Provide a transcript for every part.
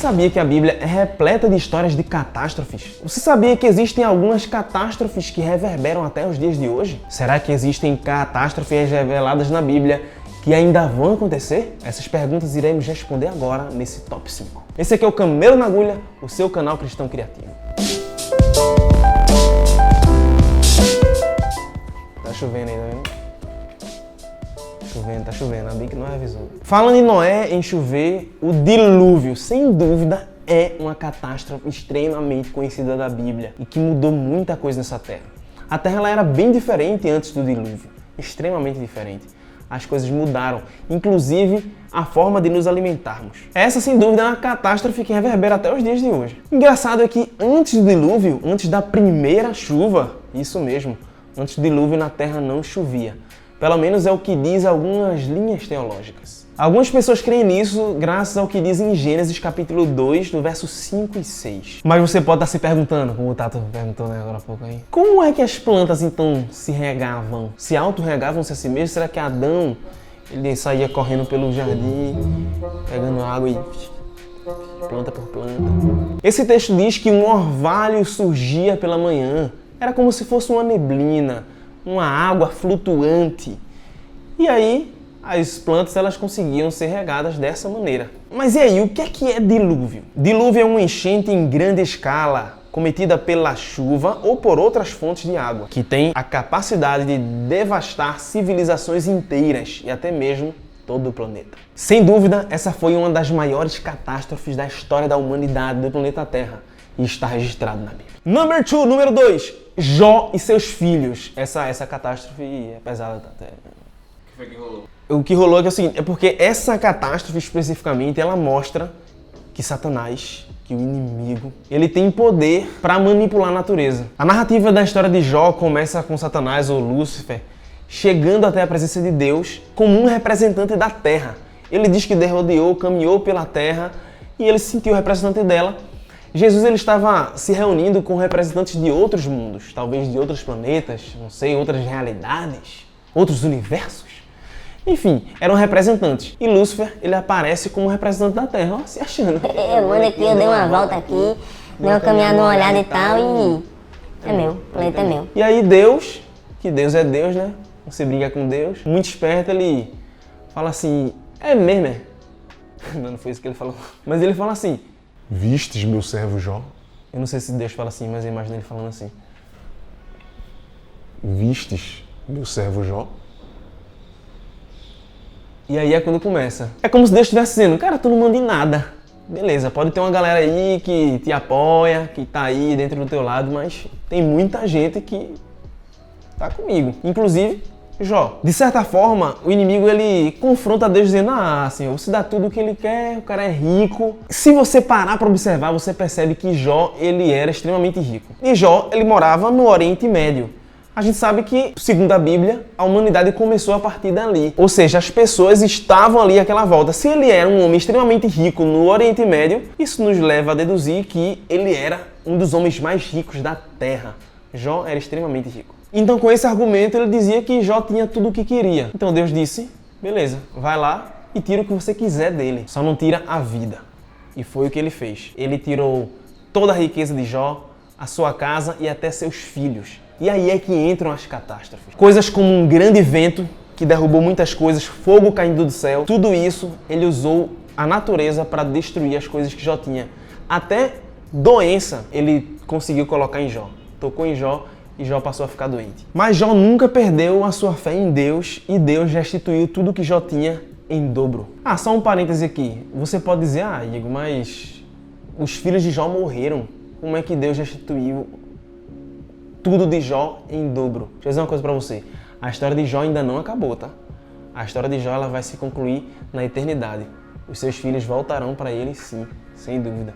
sabia que a Bíblia é repleta de histórias de catástrofes? Você sabia que existem algumas catástrofes que reverberam até os dias de hoje? Será que existem catástrofes reveladas na Bíblia que ainda vão acontecer? Essas perguntas iremos responder agora nesse Top 5. Esse aqui é o Camelo na Agulha, o seu canal cristão criativo. Tá chovendo aí, tá vendo? Tá chovendo, a Bic não avisou. Falando em Noé, em chover, o dilúvio, sem dúvida, é uma catástrofe extremamente conhecida da Bíblia e que mudou muita coisa nessa terra. A terra ela era bem diferente antes do dilúvio, extremamente diferente. As coisas mudaram, inclusive a forma de nos alimentarmos. Essa, sem dúvida, é uma catástrofe que reverbera até os dias de hoje. Engraçado é que antes do dilúvio, antes da primeira chuva, isso mesmo, antes do dilúvio na terra não chovia. Pelo menos é o que diz algumas linhas teológicas. Algumas pessoas creem nisso graças ao que diz em Gênesis capítulo 2, do verso 5 e 6. Mas você pode estar se perguntando, como o Tato perguntou agora há pouco aí, como é que as plantas então se regavam? Se auto-regavam-se a si mesmos? Será que Adão ele saía correndo pelo jardim, pegando água e planta por planta? Esse texto diz que um orvalho surgia pela manhã. Era como se fosse uma neblina, uma água flutuante. E aí, as plantas elas conseguiam ser regadas dessa maneira. Mas e aí, o que é dilúvio? Dilúvio é uma enchente em grande escala, cometida pela chuva ou por outras fontes de água, que tem a capacidade de devastar civilizações inteiras e até mesmo todo o planeta. Sem dúvida, essa foi uma das maiores catástrofes da história da humanidade do planeta Terra e está registrado na Bíblia. Número 2. Jó e seus filhos. Essa catástrofe é pesada até. O que foi que rolou? O que rolou é que é o seguinte, é porque essa catástrofe especificamente, ela mostra que Satanás, que o inimigo, ele tem poder para manipular a natureza. A narrativa da história de Jó começa com Satanás, ou Lúcifer, chegando até a presença de Deus como um representante da terra. Ele diz que rodeou, caminhou pela terra e ele se sentiu representante dela. Jesus ele estava se reunindo com representantes de outros mundos, talvez de outros planetas, não sei, outras realidades, outros universos. Enfim, eram representantes. E Lúcifer, ele aparece como representante da Terra, ó, se achando. Eu mando aqui, eu dei uma volta aqui, dei uma caminhada, uma olhada e tal, e é meu, o planeta é meu. E aí Deus, que Deus é Deus, né? Você briga com Deus. Muito esperto, ele fala assim, é mesmo, é? Não foi isso que ele falou. Mas ele fala assim, vistes meu servo Jó? Eu não sei se Deus fala assim, mas eu imagino ele falando assim. Vistes meu servo Jó? E aí é quando começa. É como se Deus estivesse dizendo, cara, tu não manda em nada. Beleza, pode ter uma galera aí que te apoia, que tá aí dentro do teu lado, mas tem muita gente que tá comigo. Inclusive, Jó. De certa forma, o inimigo ele confronta Deus dizendo, Senhor, você dá tudo o que ele quer, o cara é rico. Se você parar para observar, você percebe que Jó, ele era extremamente rico. E Jó, ele morava no Oriente Médio. A gente sabe que, segundo a Bíblia, a humanidade começou a partir dali. Ou seja, as pessoas estavam ali àquela volta. Se ele era um homem extremamente rico no Oriente Médio, isso nos leva a deduzir que ele era um dos homens mais ricos da Terra. Jó era extremamente rico. Então, com esse argumento, ele dizia que Jó tinha tudo o que queria. Então Deus disse, beleza, vai lá e tira o que você quiser dele. Só não tira a vida. E foi o que ele fez. Ele tirou toda a riqueza de Jó, a sua casa e até seus filhos. E aí é que entram as catástrofes. Coisas como um grande vento que derrubou muitas coisas, fogo caindo do céu. Tudo isso, ele usou a natureza para destruir as coisas que Jó tinha. Até doença ele conseguiu colocar em Jó. Tocou em Jó e Jó passou a ficar doente. Mas Jó nunca perdeu a sua fé em Deus e Deus restituiu tudo que Jó tinha em dobro. Só um parêntese aqui. Você pode dizer, Igor, mas os filhos de Jó morreram. Como é que Deus restituiu tudo de Jó em dobro? Deixa eu dizer uma coisa pra você. A história de Jó ainda não acabou, tá? A história de Jó ela vai se concluir na eternidade. Os seus filhos voltarão para ele sim, sem dúvida.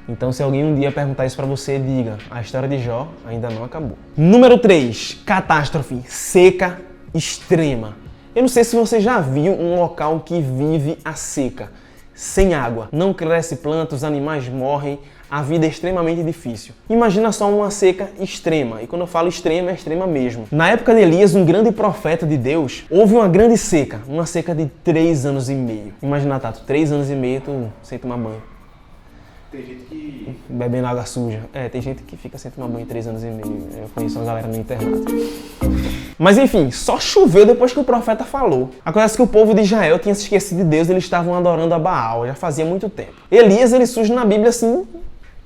Então, se alguém um dia perguntar isso pra você, diga, a história de Jó ainda não acabou. Número 3, catástrofe, seca extrema. Eu não sei se você já viu um local que vive a seca, sem água. Não cresce planta, os animais morrem, a vida é extremamente difícil. Imagina só uma seca extrema, e quando eu falo extrema, é extrema mesmo. Na época de Elias, um grande profeta de Deus, houve uma grande seca, uma seca de 3 anos e meio. Imagina, Tato, 3 anos e meio, tu sem tomar banho. Tem gente que... bebendo água suja. Tem gente que fica sem tomar banho em 3 anos e meio. Eu conheço uma galera no internato. Mas enfim, só choveu depois que o profeta falou. Acontece que o povo de Israel tinha se esquecido de Deus, eles estavam adorando a Baal, já fazia muito tempo. Elias, ele surge na Bíblia assim,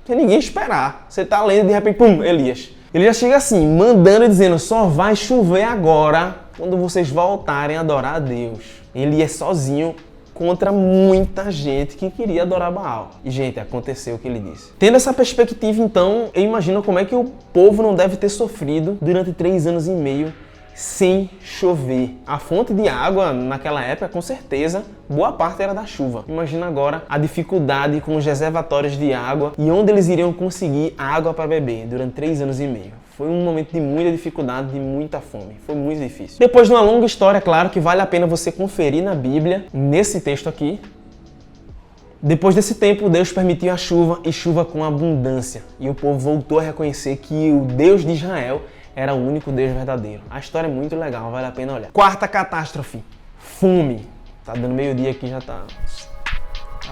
sem ninguém esperar. Você tá lendo e de repente, pum, Elias. Ele já chega assim, mandando e dizendo, só vai chover agora, quando vocês voltarem a adorar a Deus. Ele é sozinho contra muita gente que queria adorar Baal. E, gente, aconteceu o que ele disse. Tendo essa perspectiva, então, eu imagino como é que o povo não deve ter sofrido durante 3 anos e meio sem chover. A fonte de água, naquela época, com certeza, boa parte era da chuva. Imagina agora a dificuldade com os reservatórios de água e onde eles iriam conseguir água para beber durante 3 anos e meio. Foi um momento de muita dificuldade, de muita fome. Foi muito difícil. Depois de uma longa história, claro que vale a pena você conferir na Bíblia, nesse texto aqui. Depois desse tempo, Deus permitiu a chuva e chuva com abundância. E o povo voltou a reconhecer que o Deus de Israel era o único Deus verdadeiro. A história é muito legal, vale a pena olhar. Quarta catástrofe, fome. Tá dando meio-dia aqui, já tá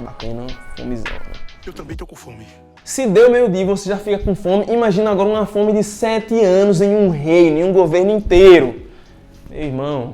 batendo fomezão, né? Eu também tô com fome. Se deu meio-dia e você já fica com fome, imagina agora uma fome de 7 anos em um reino, em um governo inteiro. Meu irmão,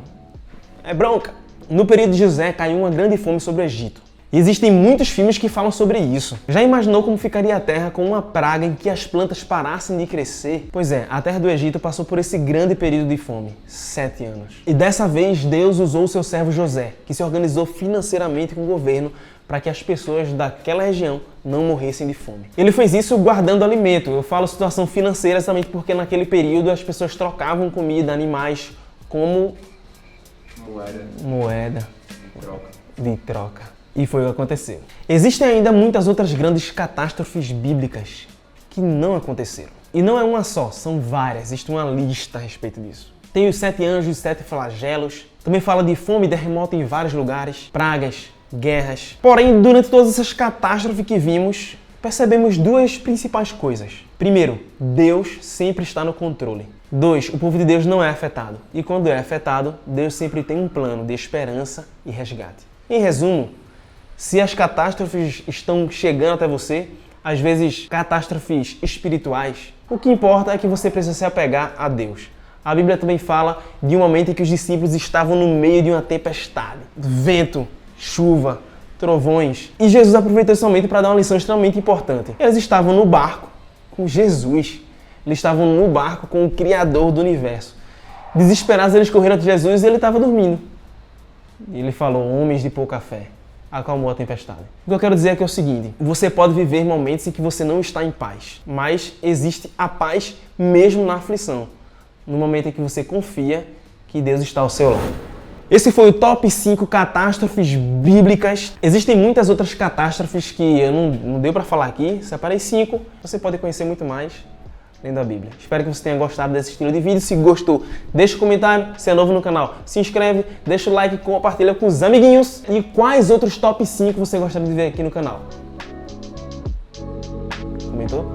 é bronca. No período de José caiu uma grande fome sobre o Egito. E existem muitos filmes que falam sobre isso. Já imaginou como ficaria a terra com uma praga em que as plantas parassem de crescer? Pois é, a terra do Egito passou por esse grande período de fome, 7 anos. E dessa vez Deus usou o seu servo José, que se organizou financeiramente com o governo para que as pessoas daquela região não morressem de fome. Ele fez isso guardando alimento. Eu falo situação financeira exatamente porque naquele período as pessoas trocavam comida, animais, como moeda de troca. E foi o que aconteceu. Existem ainda muitas outras grandes catástrofes bíblicas que não aconteceram. E não é uma só, são várias. Existe uma lista a respeito disso. Tem os 7 anjos e 7 flagelos. Também fala de fome e terremoto em vários lugares, pragas, guerras. Porém, durante todas essas catástrofes que vimos, percebemos 2 principais coisas. Primeiro, Deus sempre está no controle. 2, o povo de Deus não é afetado. E quando é afetado, Deus sempre tem um plano de esperança e resgate. Em resumo, se as catástrofes estão chegando até você, às vezes catástrofes espirituais, o que importa é que você precisa se apegar a Deus. A Bíblia também fala de um momento em que os discípulos estavam no meio de uma tempestade. Vento, chuva, trovões. E Jesus aproveitou esse momento para dar uma lição extremamente importante. Eles estavam no barco com Jesus. Eles estavam no barco com o Criador do universo. Desesperados, eles correram até Jesus e ele estava dormindo. E ele falou, homens de pouca fé. Acalmou a tempestade. O que eu quero dizer é que é o seguinte, você pode viver momentos em que você não está em paz, mas existe a paz mesmo na aflição, no momento em que você confia que Deus está ao seu lado. Esse foi o top 5 catástrofes bíblicas. Existem muitas outras catástrofes que eu não deu para falar aqui, separei 5, você pode conhecer muito mais lendo a Bíblia. Espero que você tenha gostado desse estilo de vídeo. Se gostou, deixa um comentário. Se é novo no canal, se inscreve, deixa o like, compartilha com os amiguinhos. E quais outros top 5 você gostaria de ver aqui no canal? Comentou?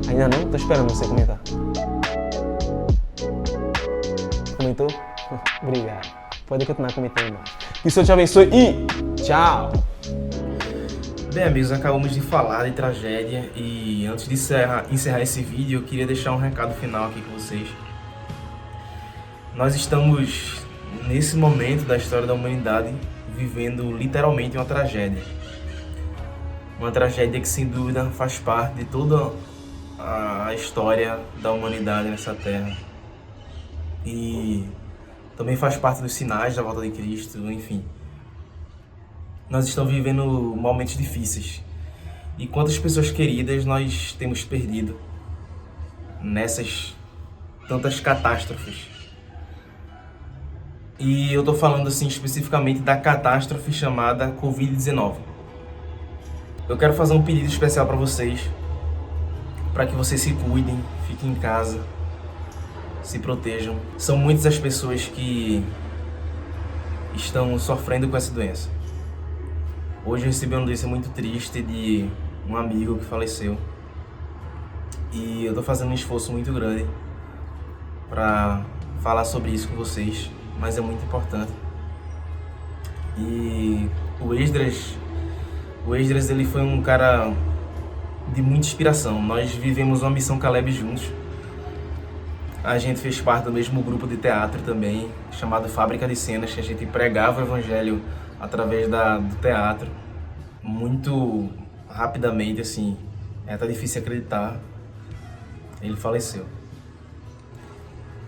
Ainda não? Tô esperando você comentar. Comentou? Obrigado. Pode continuar comentando embaixo. Que o Senhor te abençoe e tchau! Bem, amigos, acabamos de falar de tragédia e antes de encerrar esse vídeo, eu queria deixar um recado final aqui com vocês. Nós estamos, nesse momento da história da humanidade, vivendo literalmente uma tragédia. Uma tragédia que, sem dúvida, faz parte de toda a história da humanidade nessa terra. E também faz parte dos sinais da volta de Cristo, enfim. Nós estamos vivendo momentos difíceis. E quantas pessoas queridas nós temos perdido nessas tantas catástrofes. E eu tô falando assim especificamente da catástrofe chamada Covid-19. Eu quero fazer um pedido especial para vocês, para que vocês se cuidem, fiquem em casa, se protejam. São muitas as pessoas que estão sofrendo com essa doença. Hoje eu recebi uma notícia muito triste de um amigo que faleceu. E eu tô fazendo um esforço muito grande para falar sobre isso com vocês, mas é muito importante. E o Esdras ele foi um cara de muita inspiração. Nós vivemos uma missão Caleb juntos. A gente fez parte do mesmo grupo de teatro também, chamado Fábrica de Cenas, que a gente pregava o evangelho através do teatro. Muito rapidamente, assim, é até difícil acreditar, ele faleceu.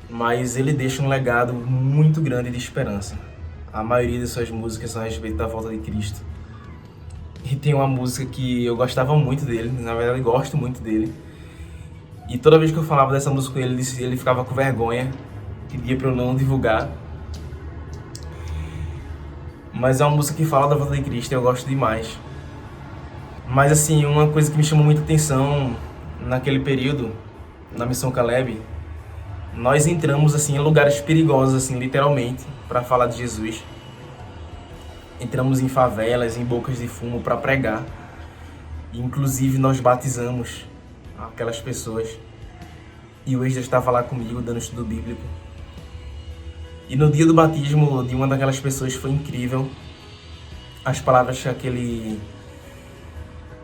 Mas ele deixa um legado muito grande de esperança. A maioria de suas músicas são a respeito da volta de Cristo. E tem uma música que eu gostava muito dele, na verdade eu gosto muito dele. E toda vez que eu falava dessa música com ele, ele ficava com vergonha, pedia pra eu não divulgar. Mas é uma música que fala da volta de Cristo e eu gosto demais. Mas assim, uma coisa que me chamou muita atenção naquele período, na Missão Caleb, nós entramos assim em lugares perigosos, assim, literalmente, para falar de Jesus. Entramos em favelas, em bocas de fumo para pregar. E, inclusive nós batizamos aquelas pessoas. E o Esdras estava lá comigo dando estudo bíblico. E no dia do batismo de uma daquelas pessoas foi incrível. As palavras que aquele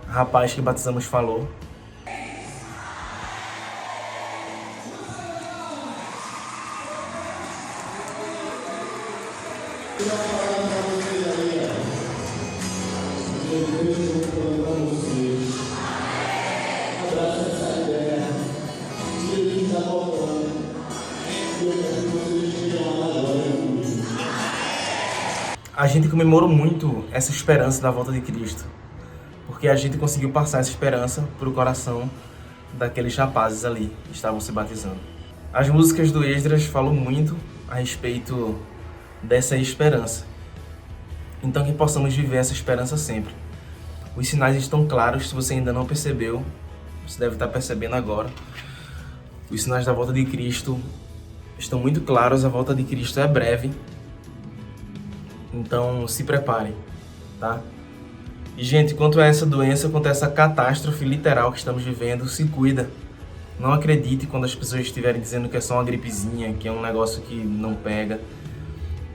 rapaz que batizamos falou. A gente comemorou muito essa esperança da volta de Cristo, porque a gente conseguiu passar essa esperança para o coração daqueles rapazes ali que estavam se batizando. As músicas do Esdras falam muito a respeito dessa esperança. Então que possamos viver essa esperança sempre. Os sinais estão claros, se você ainda não percebeu, você deve estar percebendo agora. Os sinais da volta de Cristo estão muito claros, a volta de Cristo é breve. Então se preparem, tá? E gente, quanto a essa doença, quanto a essa catástrofe literal que estamos vivendo, se cuida. Não acredite quando as pessoas estiverem dizendo que é só uma gripezinha, que é um negócio que não pega.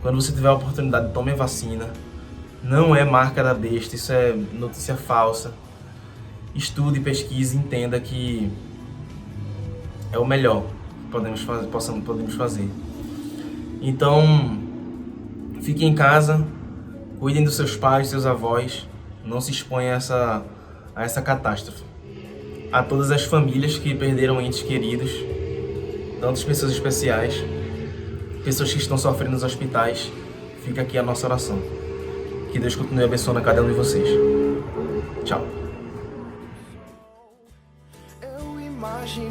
Quando você tiver a oportunidade, tome a vacina. Não é marca da besta, isso é notícia falsa. Estude, pesquise, entenda que é o melhor que podemos fazer. Então, fiquem em casa, cuidem dos seus pais, seus avós, não se exponham a essa catástrofe. A todas as famílias que perderam entes queridos, tantas pessoas especiais, pessoas que estão sofrendo nos hospitais, fica aqui a nossa oração. Que Deus continue abençoando a cada um de vocês. Tchau. Eu imagino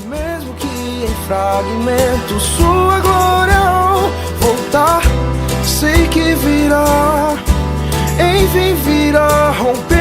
mesmo que em fragmentos sua glória ao voltar, sei que virá, enfim virá romper